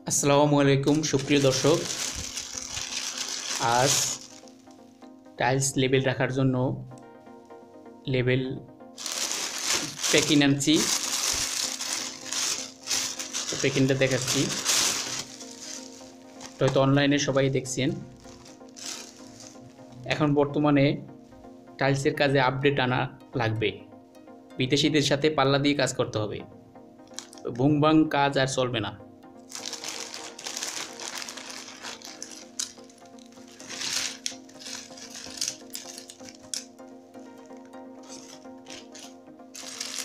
আসসালামু আলাইকুম সুপ্রিয় দর্শক। আজ টাইলস লেবেল রাখার জন্য লেবেল প্যাকিং আনছি, প্যাকিংটা দেখাচ্ছি। হয়তো অনলাইনে সবাই দেখছেন। এখন বর্তমানে টাইলসের কাজে আপডেট আনা লাগবে, বিদেশিদের সাথে পাল্লা দিয়ে কাজ করতে হবে। ভুংভাং কাজ আর চলবে না।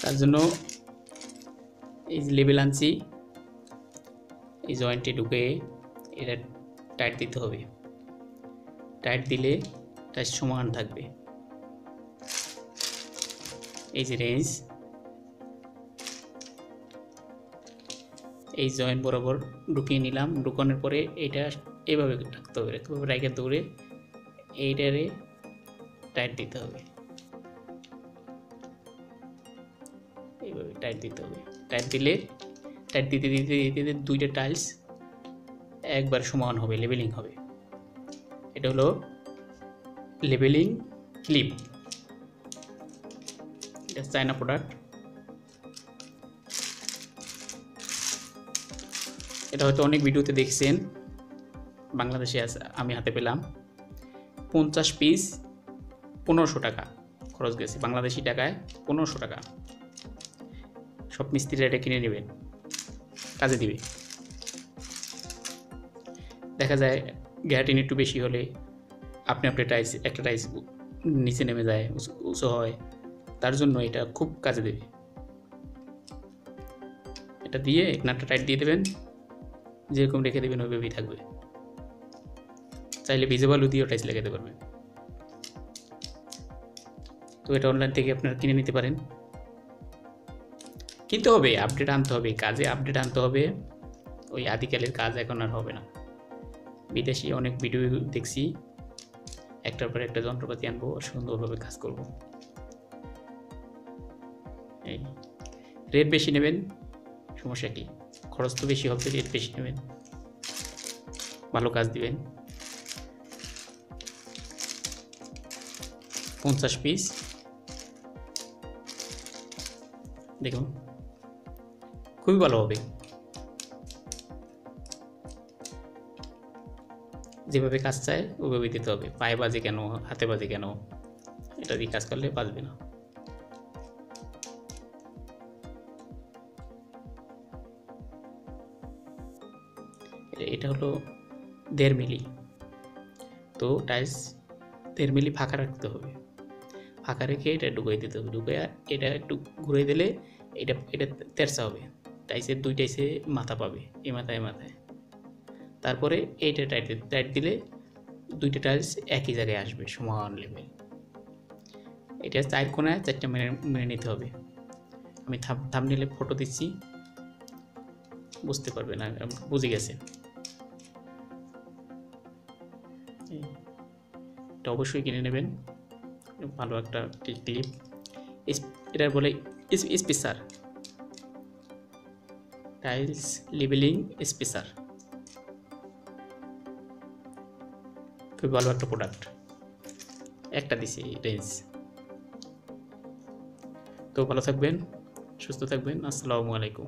তার জন্য এই যে লেবেল আনছি, এই জয়েন্টে ঢুকে এটা টাইট দিতে হবে। টাইট দিলে টাইট সমান থাকবে। এই যে রেঞ্জ, এই জয়েন্ট বরাবর ঢুকিয়ে নিলাম। ঢুকানোর পরে এটা এইভাবে রাখতে হবে, রাইখে দৌড়ে এইটারে টাইট দিতে হবে। এইভাবে টাইট দিতে হবে। টাইট দিলে টাইট দিতে দিতে দিতে দুইটা টাইলস একবার সমান হবে, লেবেলিং হবে। এটা হলো লেবেলিং ক্লিপ, এটা চায়না প্রোডাক্ট। এটা হয়তো অনেক ভিডিওতে দেখছেন। বাংলাদেশে আমি হাতে পেলাম 50 পিস 1500 টাকা খরচ গেছে, বাংলাদেশি টাকায় 1500 টাকা। সব মিস্ত্রিরা এটা কিনে নেবেন, কাজে দিবে। দেখা যায় গ্যারান্টি একটু বেশি হলে আপনি টাইলস একটা টাইলস নিচে নেমে যায়, উঁচু হয়, তার জন্য এটা খুব কাজে দেবে। এটা দিয়ে একটা টাইট দিয়ে দেবেন, যেরকম রেখে দেবেন ওইভাবেই থাকবে। চাইলে ভিজেবল দিয়েও টাইলস লাগাতে পারবেন। তো এটা অনলাইন থেকে আপনারা কিনে নিতে পারেন। কিনতে হবে, আপডেট আনতে হবে, কাজে আপডেট আনতে হবে। ওই আদিকালের কাজ এখন আর হবে না। বিদেশি অনেক ভিডিও দেখছি, একটার পর একটা যন্ত্রপাতি আনবো, সুন্দরভাবে কাজ করব। এই রেট বেশি নেবেন, সমস্যা কি? খরচ তো বেশি হবে, রেট বেশি নেবেন, ভালো কাজ দিবেন। 50 পিস দেখুন, খুবই ভালো হবে। যেভাবে কাজ চায় ওইভাবে দিতে হবে। পায়ে বাজে কেন, হাতে বাজে কেন, এটা দিয়ে কাজ করলে বাজবে না। এটা হলো 1.5 মিলি। তো টাইলস 1.5 মিলি ফাঁকা রাখতে হবে। ফাঁকা রেখে এটা ঢুকিয়ে দিতে হবে। ঢুকে এটা একটু ঘুরিয়ে দিলে এটা এটা তেরচা হবে। টাইলসের দুই টাইসে মাথা পাবে, এই মাথায় এই মাথায়। তারপরে এইটা টাইট দিলে দুইটা টাইলস একই জায়গায় আসবে, সমান লেভেল। এটা 4 কোণায় 4টা মেনে নিতে হবে। আমি থাম্বনেইলে ফটো দিচ্ছি, বুঝতে পারবে না, বুঝে গেছে। এটা অবশ্যই কিনে নেবেন, ভালো একটা ক্লিপ। এটা বলে স্পেসার, টাইলস লেবেলিং স্পেসার। খুব ভালো একটা প্রোডাক্ট, একটা দিছি রেঞ্জ। তো ভালো থাকবেন, সুস্থ থাকবেন। আসসালামু আলাইকুম।